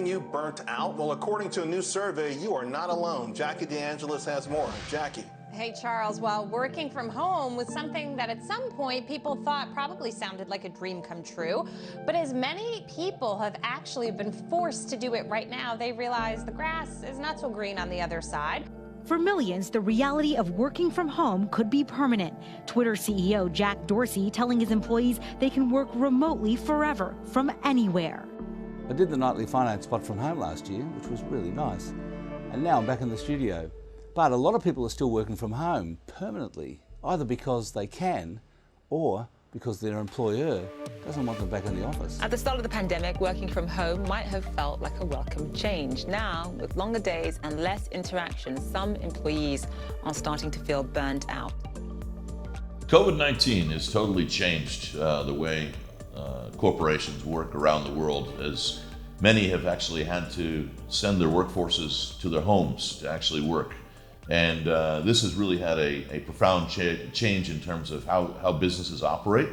leaving you burnt out? Well, according to a new survey, you are not alone. Jackie DeAngelis has more. Jackie. Hey, Charles. Well, working from home was something that at some point people thought probably sounded like a dream come true. But as many people have actually been forced to do it right now, they realize the grass is not so green on the other side. For millions, the reality of working from home could be permanent. Twitter CEO Jack Dorsey telling his employees they can work remotely forever, from anywhere. I did the nightly finance spot from home last year, which was really nice. And now I'm back in the studio. But a lot of people are still working from home permanently, either because they can or because their employer doesn't want them back in the office. At the start of the pandemic, working from home might have felt like a welcome change. Now, with longer days and less interaction, some employees are starting to feel burnt out. COVID-19 has totally changed the way corporations work around the world, as many have actually had to send their workforces to their homes to actually work. And this has really had a profound change in terms of how businesses operate.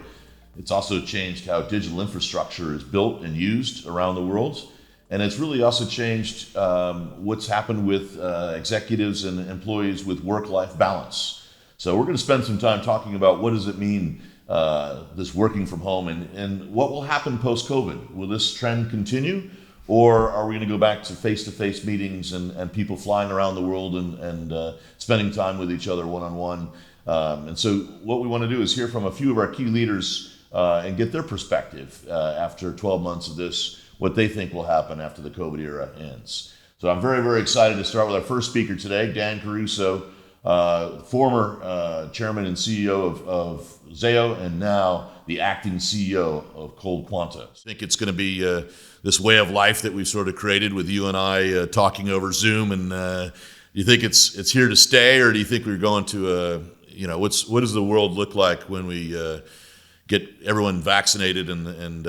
It's also changed how digital infrastructure is built and used around the world. And it's really also changed what's happened with executives and employees with work-life balance. So we're going to spend some time talking about what does it mean, this working from home, and what will happen post-COVID. Will this trend continue? Or are we going to go back to face-to-face meetings and people flying around the world and spending time with each other one-on-one? And so what we want to do is hear from a few of our key leaders and get their perspective after 12 months of this, what they think will happen after the COVID era ends. So I'm very, very excited to start with our first speaker today, Dan Caruso, former chairman and CEO of Zayo, and now the acting CEO of ColdQuanta. I think it's going to be this way of life that we've sort of created with you and I talking over Zoom. And do you think it's here to stay, or do you think we're going to, what does the world look like when we get everyone vaccinated and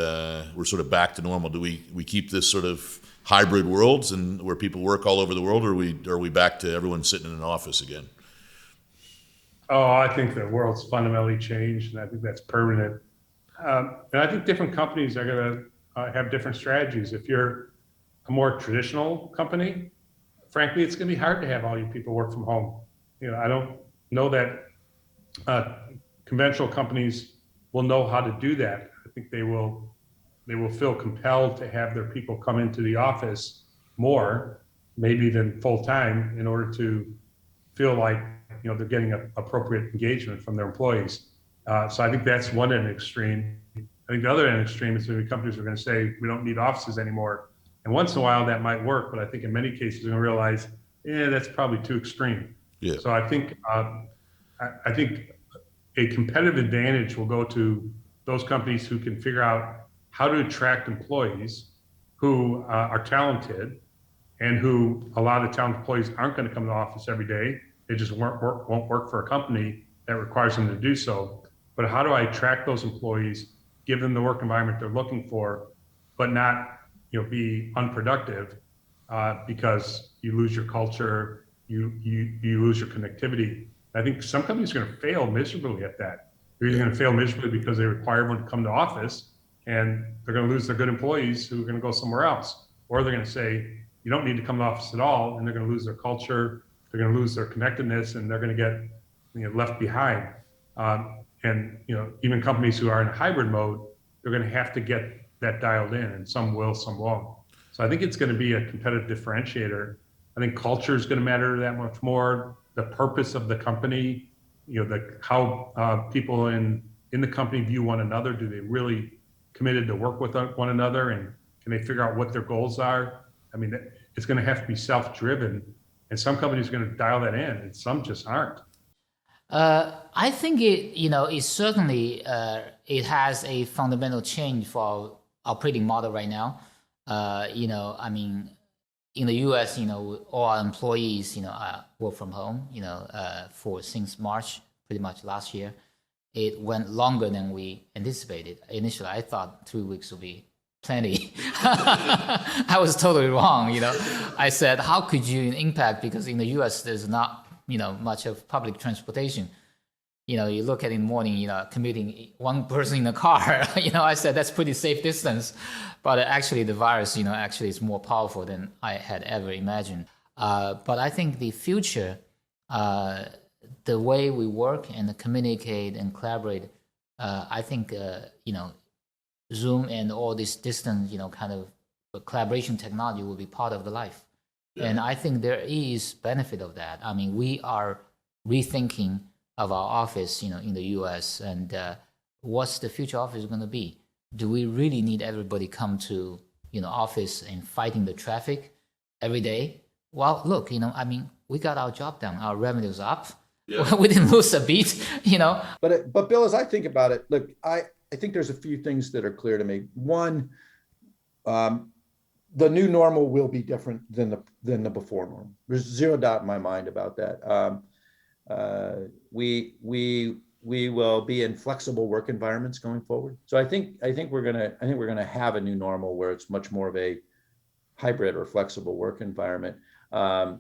we're sort of back to normal? Do we keep this sort of hybrid worlds and where people work all over the world, or are we back to everyone sitting in an office again? Oh, I think the world's fundamentally changed, and I think that's permanent. And I think different companies are going to have different strategies. If you're a more traditional company, frankly, it's going to be hard to have all your people work from home. I don't know that conventional companies will know how to do that. I think they will feel compelled to have their people come into the office more, maybe than full time, in order to feel like they're getting appropriate engagement from their employees. So I think that's one end extreme. I think the other end extreme is maybe companies are going to say we don't need offices anymore. And once in a while that might work, but I think in many cases they're going to realize, that's probably too extreme. Yeah. So I think a competitive advantage will go to those companies who can figure out how to attract employees who are talented, and who a lot of the talented employees aren't going to come to the office every day. They just won't work for a company that requires them to do so. But how do I attract those employees, give them the work environment they're looking for, but not be unproductive because you lose your culture, you lose your connectivity. I think some companies are going to fail miserably at that. They're either going to fail miserably because they require everyone to come to office, and they're going to lose their good employees who are going to go somewhere else. Or they're going to say, you don't need to come to office at all, and they're going to lose their culture, they're going to lose their connectedness, and they're going to get left behind. And even companies who are in a hybrid mode, they're going to have to get that dialed in, and some will, some won't. So I think it's going to be a competitive differentiator. I think culture is going to matter that much more. The purpose of the company, how people in the company view one another. Do they really committed to work with one another, and can they figure out what their goals are? I mean, it's going to have to be self-driven, and some companies are going to dial that in, and some just aren't. I think it certainly it has a fundamental change for our operating model right now. I mean, in the U.S., all our employees, work from home, since March, pretty much last year. It went longer than we anticipated. Initially, I thought 3 weeks would be plenty. I was totally wrong. I said, how could you impact? Because in the U.S., there's not much of public transportation. you look at in the morning, commuting one person in a car, I said that's pretty safe distance. But actually the virus, actually is more powerful than I had ever imagined. But I think the future, the way we work and communicate and collaborate, I think, Zoom and all this distant, kind of collaboration technology will be part of the life. Yeah. And I think there is benefit of that. I mean, we are rethinking of our office, in the US, and what's the future office going to be? Do we really need everybody come to, office and fighting the traffic every day? Well, look, we got our job done. Our revenue's up. Yeah. We didn't lose a beat, But Bill, as I think about it, look, I think there's a few things that are clear to me. One, the new normal will be different than the before normal. There's zero doubt in my mind about that. We will be in flexible work environments going forward. So I think we're gonna have a new normal where it's much more of a hybrid or flexible work environment. To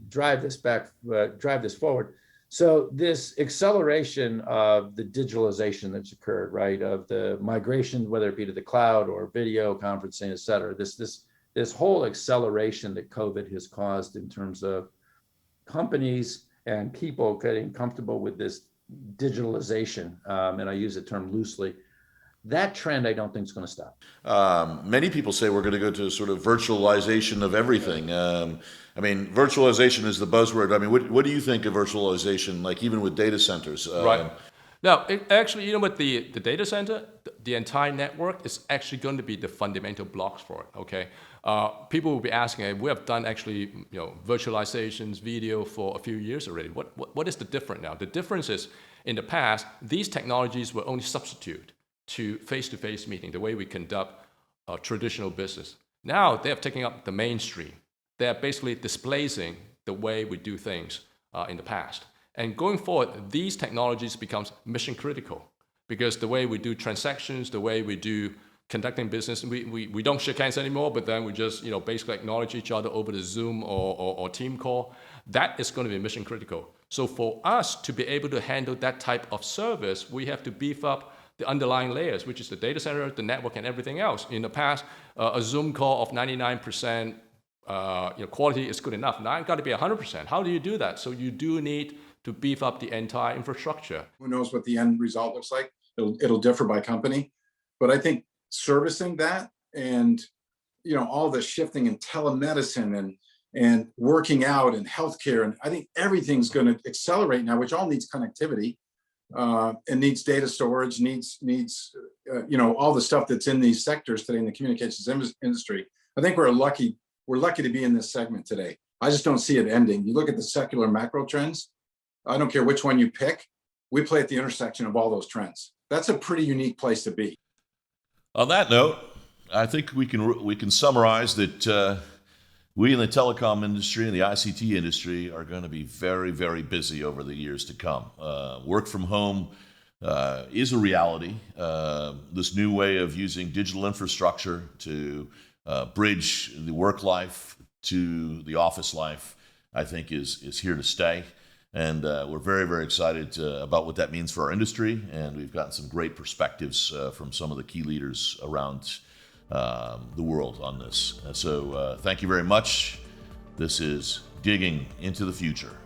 drive this forward. So this acceleration of the digitalization that's occurred, right, of the migration, whether it be to the cloud or video conferencing, et cetera, this whole acceleration that COVID has caused in terms of companies and people getting comfortable with this digitalization, and I use the term loosely, that trend I don't think is going to stop. Many people say we're going to go to sort of virtualization of everything. Virtualization is the buzzword. What do you think of virtualization, like even with data centers? Right. Now, actually, with the data center, the entire network is actually going to be the fundamental blocks for it, okay? People will be asking, we have done actually, virtualizations, video for a few years already. What is the difference now? The difference is, in the past, these technologies were only substitute to face-to-face meeting, the way we conduct traditional business. Now they have taken up the mainstream. They are basically displacing the way we do things in the past. And going forward, these technologies becomes mission critical because the way we do transactions, the way we do conducting business, we don't shake hands anymore, but then we just basically acknowledge each other over the Zoom or team call. That is going to be mission critical. So for us to be able to handle that type of service, we have to beef up the underlying layers, which is the data center, the network, and everything else. In the past, a Zoom call of 99% quality is good enough. Now it's got to be 100%. How do you do that? So you do need to beef up the entire infrastructure. Who knows what the end result looks like? It'll differ by company, but I think servicing that and all the shifting in telemedicine and working out and healthcare, and I think everything's going to accelerate now, which all needs connectivity. And needs data storage, needs all the stuff that's in these sectors today in the communications industry. I think we're lucky to be in this segment today. I just don't see it ending. You look at the secular macro trends, I don't care which one you pick, we play at the intersection of all those trends. That's a pretty unique place to be. On that note, I think we can summarize that we in the telecom industry and the ICT industry are going to be very, very busy over the years to come. Work from home is a reality. This new way of using digital infrastructure to bridge the work life to the office life, I think is here to stay. And we're very, very excited about what that means for our industry. And we've gotten some great perspectives from some of the key leaders around the world on this. So thank you very much. This is Digging into the Future.